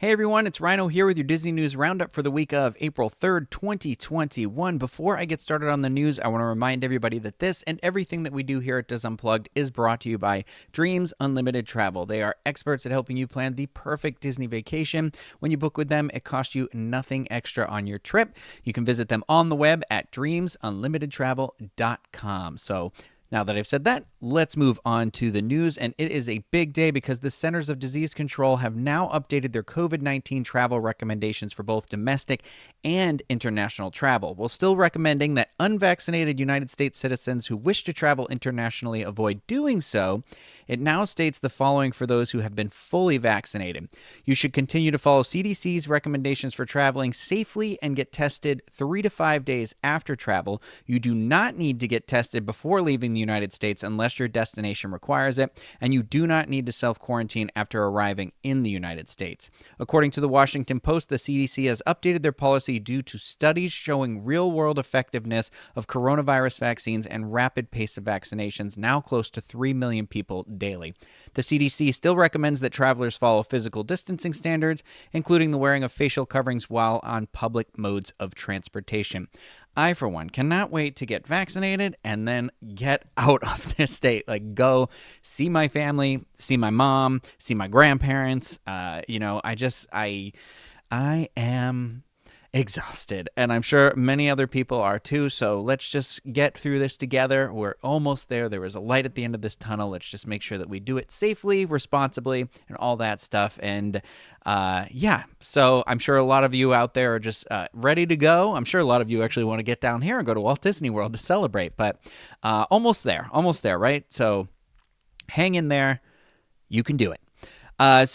Hey everyone, it's Rhino here with your Disney News Roundup for the week of April 3rd, 2021. Before I get started on the news, I want to remind everybody that this and everything that we do here at Dis Unplugged is brought to you by Dreams Unlimited Travel. They are experts at helping you plan the perfect Disney vacation. When you book with them, it costs you nothing extra on your trip. You can visit them on the web at dreamsunlimitedtravel.com. So now that I've said that, let's move on to the news, and it is a big day because the Centers of Disease Control have now updated their COVID-19 travel recommendations for both domestic and international travel, while still recommending that unvaccinated United States citizens who wish to travel internationally avoid doing so. It now states the following for those who have been fully vaccinated. You should continue to follow CDC's recommendations for traveling safely and get tested 3 to 5 days after travel. You do not need to get tested before leaving the United States unless your destination requires it, and you do not need to self-quarantine after arriving in the United States. According to the Washington Post, the CDC has updated their policy due to studies showing real-world effectiveness of coronavirus vaccines and rapid pace of vaccinations, now close to 3 million people daily. The CDC still recommends that travelers follow physical distancing standards, including the wearing of facial coverings while on public modes of transportation. I, for one, cannot wait to get vaccinated and then get out of this state. Like, go see my family, see my mom, see my grandparents. I am exhausted, and I'm sure many other people are too. So let's just get through this together. We're almost there. There is a light at the end of this tunnel. Let's just make sure that we do it safely, responsibly, and all that stuff. And so I'm sure a lot of you out there are just ready to go. I'm sure a lot of you actually want to get down here and go to Walt Disney World to celebrate, but almost there, right? So hang in there. You can do it. I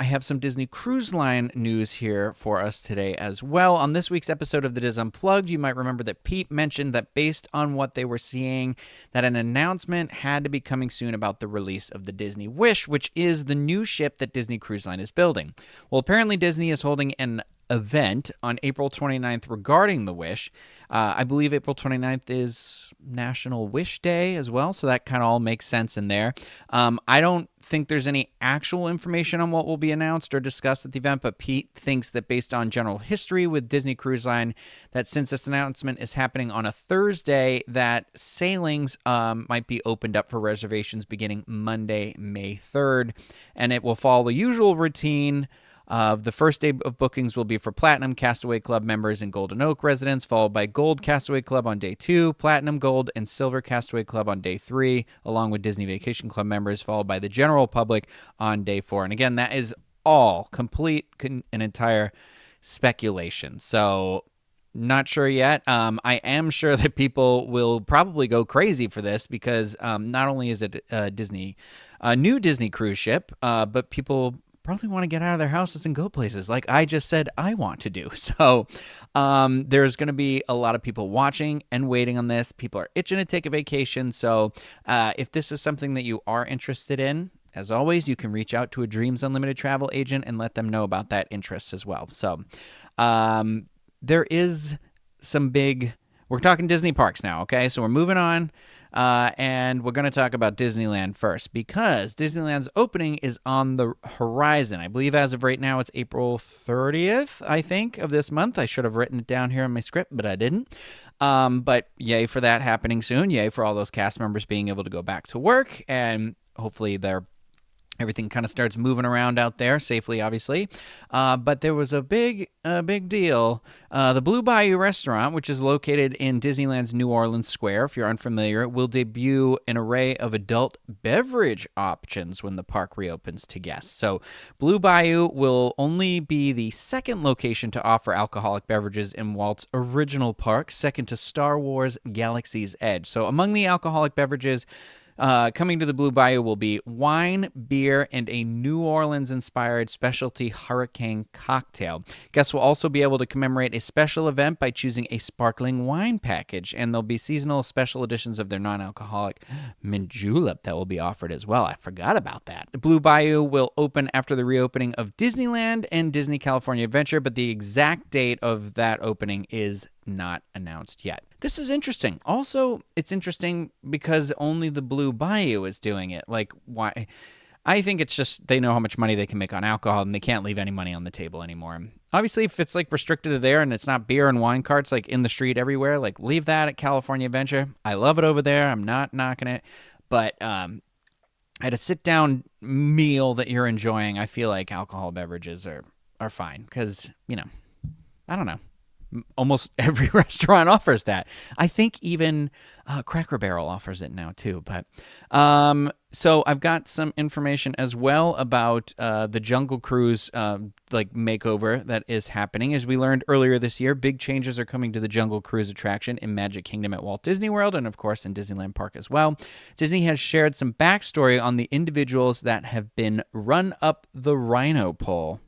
have some Disney Cruise Line news here for us today as well. On this week's episode of the Dis Unplugged, you might remember that Pete mentioned that based on what they were seeing, that an announcement had to be coming soon about the release of the Disney Wish, which is the new ship that Disney Cruise Line is building. Well, apparently Disney is holding an event on April 29th regarding the Wish. I believe April 29th is National Wish Day as well, so that kind of all makes sense in there. I don't think there's any actual information on what will be announced or discussed at the event, but Pete thinks that based on general history with Disney Cruise Line, that since this announcement is happening on a Thursday, that sailings might be opened up for reservations beginning Monday, May 3rd, and it will follow the usual routine. The first day of bookings will be for Platinum Castaway Club members and Golden Oak residents, followed by Gold Castaway Club on day 2, Platinum, Gold, and Silver Castaway Club on day 3, along with Disney Vacation Club members, followed by the general public on day 4. And again, that is all complete and entire speculation. So not sure yet. I am sure that people will probably go crazy for this because not only is it a new Disney cruise ship, but people probably want to get out of their houses and go places like I just said I want to do. So there's going to be a lot of people watching and waiting on this. People are itching to take a vacation. So if this is something that you are interested in, as always, you can reach out to a Dreams Unlimited travel agent and let them know about that interest as well. So there is some we're talking Disney parks now, okay? So we're moving on. And we're going to talk about Disneyland first because Disneyland's opening is on the horizon. I believe as of right now, it's April 30th, I think, of this month. I should have written it down here in my script, but I didn't. But yay for that happening soon. Yay for all those cast members being able to go back to work, and hopefully everything kind of starts moving around out there safely, obviously. But there was a big deal. The Blue Bayou restaurant, which is located in Disneyland's New Orleans Square, if you're unfamiliar, will debut an array of adult beverage options when the park reopens to guests. So Blue Bayou will only be the second location to offer alcoholic beverages in Walt's original park, second to Star Wars Galaxy's Edge. So among the alcoholic beverages coming to the Blue Bayou will be wine, beer, and a New Orleans-inspired specialty hurricane cocktail. Guests will also be able to commemorate a special event by choosing a sparkling wine package, and there'll be seasonal special editions of their non-alcoholic mint julep that will be offered as well. I forgot about that. The Blue Bayou will open after the reopening of Disneyland and Disney California Adventure, but the exact date of that opening is not announced yet. This is interesting. Also, it's interesting because only the Blue Bayou is doing it. Like, why? I think it's just they know how much money they can make on alcohol, and they can't leave any money on the table anymore. Obviously, if it's like restricted to there and it's not beer and wine carts like in the street everywhere, like leave that at California Adventure. I love it over there. I'm not knocking it. But at a sit-down meal that you're enjoying, I feel like alcohol beverages are fine because, I don't know. Almost every restaurant offers that. I think even Cracker Barrel offers it now too. But so I've got some information as well about the Jungle Cruise makeover that is happening. As we learned earlier this year, big changes are coming to the Jungle Cruise attraction in Magic Kingdom at Walt Disney World and, of course, in Disneyland Park as well. Disney has shared some backstory on the individuals that have been run up the rhino pole.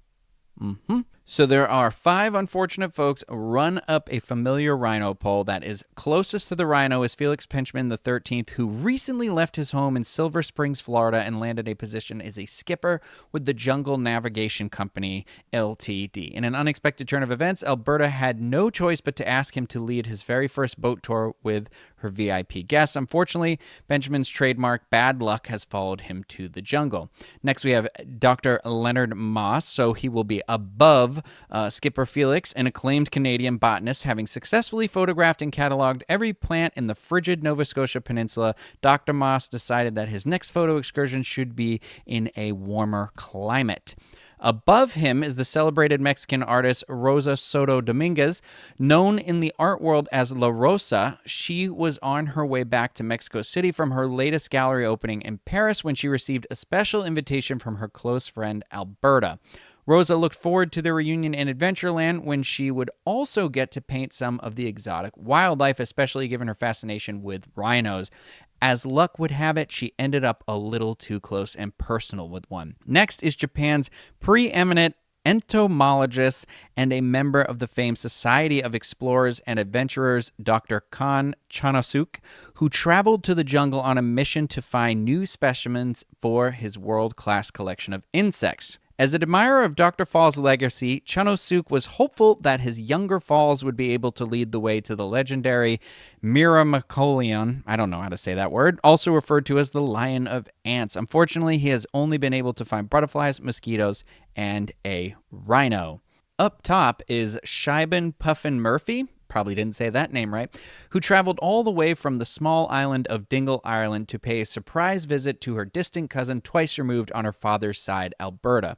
So there are 5 unfortunate folks run up a familiar rhino pole. That is closest to the rhino is Felix Pinchman the 13th, who recently left his home in Silver Springs, Florida, and landed a position as a skipper with the Jungle Navigation Company, Ltd. In an unexpected turn of events, Alberta had no choice but to ask him to lead his very first boat tour with her VIP guests. Unfortunately, Benjamin's trademark bad luck has followed him to the jungle. Next, we have Dr. Leonard Moss, so he will be above Skipper Felix, an acclaimed Canadian botanist, having successfully photographed and cataloged every plant in the frigid Nova Scotia peninsula. Dr. Moss decided that his next photo excursion should be in a warmer climate. Above him is the celebrated Mexican artist Rosa Soto Dominguez, known in the art world as La Rosa. She was on her way back to Mexico City from her latest gallery opening in Paris when she received a special invitation from her close friend Alberta. Rosa looked forward to their reunion in Adventureland when she would also get to paint some of the exotic wildlife, especially given her fascination with rhinos. As luck would have it, she ended up a little too close and personal with one. Next is Japan's preeminent entomologist and a member of the famed Society of Explorers and Adventurers, Dr. Kan Chanosuke, who traveled to the jungle on a mission to find new specimens for his world-class collection of insects. As an admirer of Dr. Fall's legacy, Chanosuke was hopeful that his younger Falls would be able to lead the way to the legendary Myrmecolion, I don't know how to say that word, also referred to as the Lion of Ants. Unfortunately, he has only been able to find butterflies, mosquitoes, and a rhino. Up top is Shiban Puffin Murphy, probably didn't say that name right, who traveled all the way from the small island of Dingle, Ireland to pay a surprise visit to her distant cousin twice removed on her father's side, Alberta.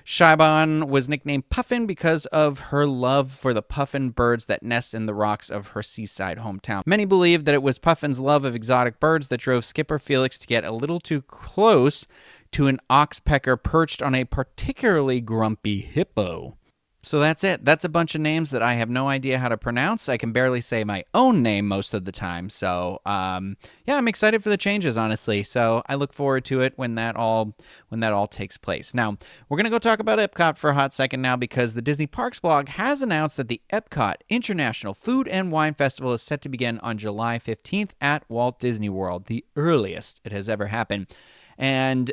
Shiban was nicknamed Puffin because of her love for the puffin birds that nest in the rocks of her seaside hometown. Many believe that it was Puffin's love of exotic birds that drove Skipper Felix to get a little too close to an oxpecker perched on a particularly grumpy hippo. So that's it. That's a bunch of names that I have no idea how to pronounce. I can barely say my own name most of the time. So, I'm excited for the changes, honestly. So I look forward to it when that all takes place. Now, we're going to go talk about Epcot for a hot second now because the Disney Parks blog has announced that the Epcot International Food and Wine Festival is set to begin on July 15th at Walt Disney World, the earliest it has ever happened. And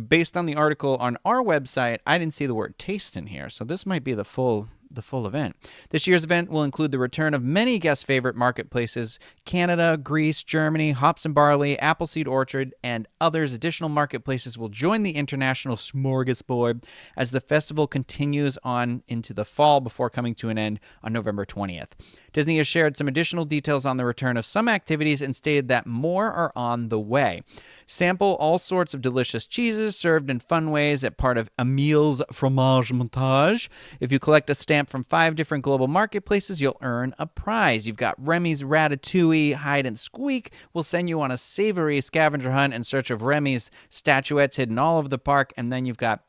based on the article on our website, I didn't see the word taste in here, so this might be the full event. This year's event will include the return of many guest favorite marketplaces: Canada, Greece, Germany, Hops and Barley, Appleseed Orchard, and others. Additional marketplaces will join the international smorgasbord as the festival continues on into the fall before coming to an end on November 20th. Disney has shared some additional details on the return of some activities and stated that more are on the way. Sample all sorts of delicious cheeses served in fun ways at part of Emile's Fromage Montage. If you collect a stamp from 5 different global marketplaces, you'll earn a prize. You've got Remy's Ratatouille Hide and Squeak will send you on a savory scavenger hunt in search of Remy's statuettes hidden all over the park. And then you've got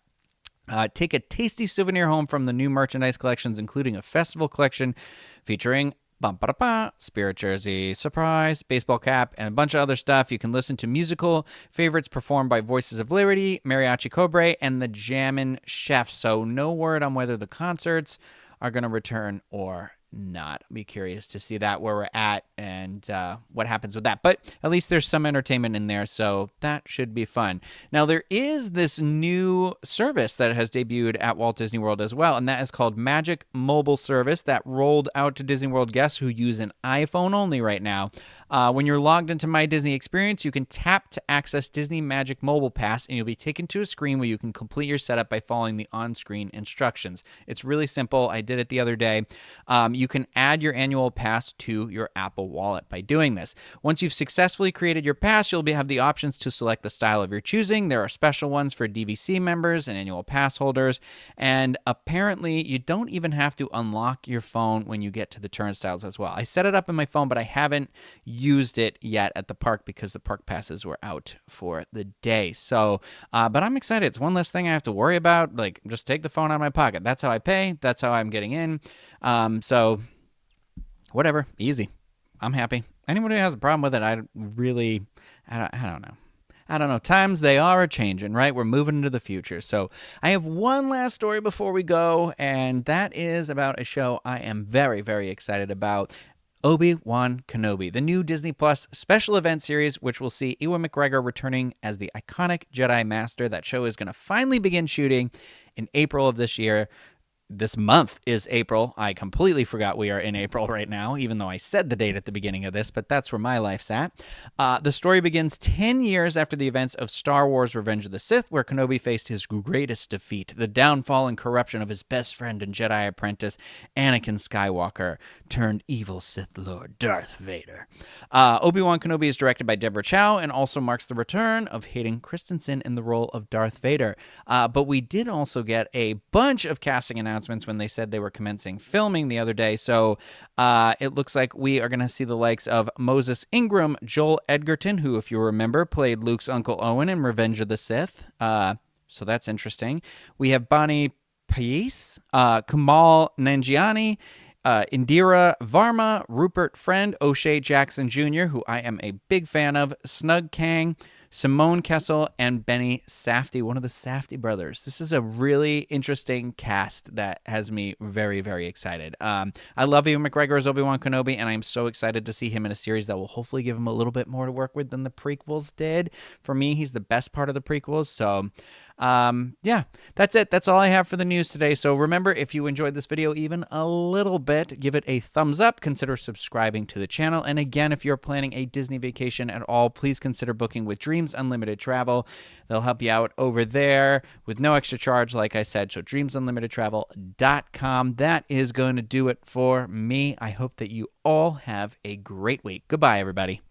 take a tasty souvenir home from the new merchandise collections, including a festival collection featuring Spirit Jersey, Surprise, baseball cap, and a bunch of other stuff. You can listen to musical favorites performed by Voices of Liberty, Mariachi Cobre, and the Jammin' Chefs. So no word on whether the concerts are going to return or not? I'll be curious to see that, where we're at, and what happens with that. But at least there's some entertainment in there, so that should be fun. Now, there is this new service that has debuted at Walt Disney World as well, and that is called MagicMobile service that rolled out to Disney World guests who use an iPhone only right now. When you're logged into My Disney Experience, you can tap to access Disney Magic Mobile Pass, and you'll be taken to a screen where you can complete your setup by following the on-screen instructions. It's really simple. I did it the other day. You can add your annual pass to your Apple Wallet by doing this. Once you've successfully created your pass, you'll have the options to select the style of your choosing. There are special ones for DVC members and annual pass holders, and apparently you don't even have to unlock your phone when you get to the turnstiles as well. I set it up in my phone, but I haven't used it yet at the park because the park passes were out for the day. So, but I'm excited. It's one less thing I have to worry about. Like, just take the phone out of my pocket. That's how I pay. That's how I'm getting in. So whatever, easy. I'm happy. Anybody who has a problem with it, I don't know. I don't know. Times, they are a-changing, right? We're moving into the future. So I have one last story before we go, and that is about a show I am very, very excited about. Obi-Wan Kenobi, the new Disney Plus special event series, which will see Ewan McGregor returning as the iconic Jedi Master. That show is going to finally begin shooting in April of this year. This month is April. I completely forgot we are in April right now, even though I said the date at the beginning of this, but that's where my life's at. The story begins 10 years after the events of Star Wars Revenge of the Sith, where Kenobi faced his greatest defeat, the downfall and corruption of his best friend and Jedi apprentice, Anakin Skywalker, turned evil Sith Lord Darth Vader. Obi-Wan Kenobi is directed by Deborah Chow and also marks the return of Hayden Christensen in the role of Darth Vader. But we did also get a bunch of casting announcements when they said they were commencing filming the other day. So it looks like we are going to see the likes of Moses Ingram, Joel Edgerton, who, if you remember, played Luke's Uncle Owen in Revenge of the Sith. So that's interesting. We have Bonnie Pais, Kumail Nanjiani, Indira Varma, Rupert Friend, O'Shea Jackson Jr., who I am a big fan of, Snug Kang, Simone Kessel, and Benny Safdie, one of the Safdie brothers. This is a really interesting cast that has me very, very excited. I love Ewan McGregor as Obi-Wan Kenobi, and I'm so excited to see him in a series that will hopefully give him a little bit more to work with than the prequels did. For me, he's the best part of the prequels. So, yeah, that's it. That's all I have for the news today. So remember, if you enjoyed this video even a little bit, give it a thumbs up. Consider subscribing to the channel. And again, if you're planning a Disney vacation at all, please consider booking with Dreams Unlimited Travel. They'll help you out over there with no extra charge, like I said. So dreamsunlimitedtravel.com. That is going to do it for me. I hope that you all have a great week. Goodbye, everybody.